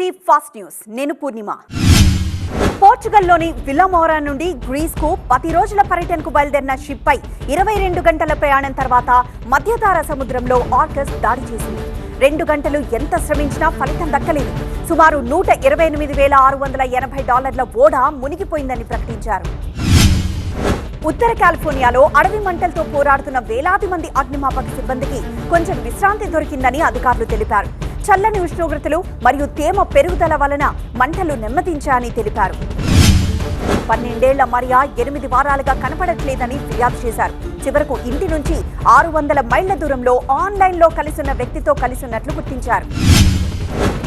G fast news. నేను పూర్ణిమ. పోర్చుగల్లోని విల్లామోరా నుండి గ్రీస్కు 10 రోజుల పర్యటనకు బయలుదేరిన షిప్ పై 22 గంటల ప్రయాణం తర్వాత మధ్యధరా సముద్రంలో ఆర్కస్ దాడి చేసింది. 2 గంటలు ఎంత శ్రమించినా ఫలితం దక్కలేదు. సుమారు $128,680 ఓడ మునిగిపోయిందని ప్రకటించారు. ఉత్తర కాలిఫోర్నియాలో అడవి మంటలతో పోరాడుతున్న వేలాది మంది అగ్నిమాపక సిబ్బందికి కొంచెం విశ్రాంతి దొరికిందని అధికారులు తెలిపారు. చల్లని ఉష్ణోగ్రతలు మరియు తేమ పెరుగుదల వలన మంటలు నెమ్మదించాయని తెలిపారు. 12 ఏళ్ల మరియా 8 వారాలుగా కనపడట్లేదని ఫిర్యాదు చేశారు. చివరకు ఇంటి నుంచి 600 మైళ్ల దూరంలో ఆన్లైన్లో కలిసిన వ్యక్తితో కలిసినట్లు గుర్తించారు.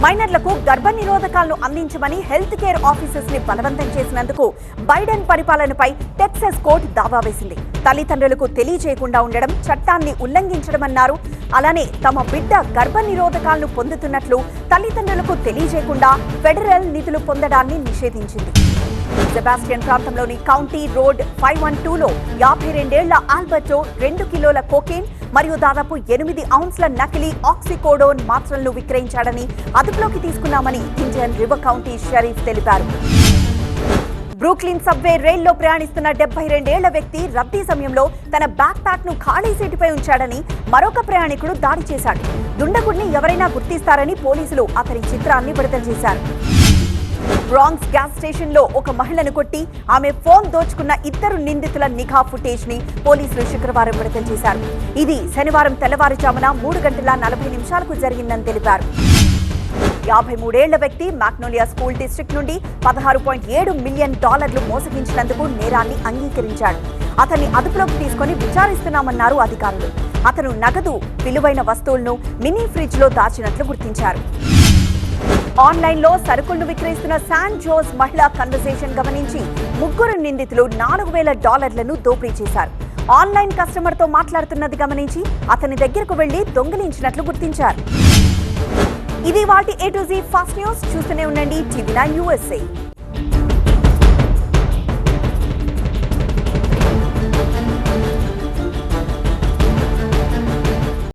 మైనర్లకు గర్భనిరోధకాలను అందించమని హెల్త్ కేర్ ఆఫీసర్స్ ని బలవంతం చేసినందుకు బైడెన్ పరిపాలనపై టెక్సాస్ కోర్టు దావా వేసింది. తల్లిదండ్రులకు తెలియజేయకుండా ఉండడం చట్టాన్ని ఉల్లంఘించడమన్నారు. అలానే తమ బిడ్డ గర్భనిరోధకాలను పొందుతున్నట్లు తల్లిదండ్రులకు తెలియజేయకుండా ఫెడరల్ నిధులు పొందడాన్ని నిషేధించింది. సెబాస్టియన్ ప్రాంతంలోని కౌంటీ రోడ్ 512లో 52 ఏళ్ల ఆల్బర్టో 2 కిలోల కోకేన్ మరియు దాదాపు 8 ఔన్స్ల నకిలీ ఆక్సికోడోన్ మాత్రలను విక్రయించాడని అదుపులోకి తీసుకున్నామని ఇండియన్ రివర్ కౌంటీ షరీఫ్ తెలిపారు. బ్రూక్లిన్ సబ్వే రైల్లో ప్రయాణిస్తున్న 72 ఏళ్ల వ్యక్తి రద్దీ సమయంలో తన బ్యాక్ ప్యాక్ ను ఖాళీ సీటుపై ఉంచాడని మరొక ప్రయాణికుడు దాడి చేశాడు. దుండగుడిని ఎవరైనా గుర్తిస్తారని పోలీసులు అతని చిత్రాన్ని విడుదల చేశారు. బ్రాంక్స్ గ్యాస్ స్టేషన్ లో ఒక మహిళను కొట్టి ఆమె ఫోన్ దోచుకున్న 2 నిందితుల నిఘా ఫుటేజ్ ని పోలీసులు శుక్రవారం విడుదల చేశారు. ఇది శనివారం తెల్లవారుజామున 3:40 జరిగిందని తెలిపారు. 53 ఏళ్ల వ్యక్తి మ్యాగ్నోలియా స్కూల్ డిస్ట్రిక్ట్ నుండి $16.7 మిలియన్ మోసగించినందుకు నేరాన్ని అంగీకరించాడు. అతన్ని అదుపులోకి తీసుకుని విచారిస్తున్నామన్నారు అధికారులు. అతను నగదు, విలువైన వస్తువులను మినీ ఫ్రిడ్జ్ లో దాచినట్లు గుర్తించారు. ఆన్లైన్లో సరుకులను విక్రయిస్తున్న శాన్ జోస్ మహిళా కన్వర్సేషన్ గమనించి 3 నిందితులు $4,000 దోపిడీ చేశారు. ఆన్లైన్ కస్టమర్ తో మాట్లాడుతున్నది గమనించి అతని దగ్గరకు వెళ్లి దొంగిలించినట్లు గుర్తించారు. ఇది వాటి A to Z fast news. చూస్తూనే ఉండండి TV9 USA.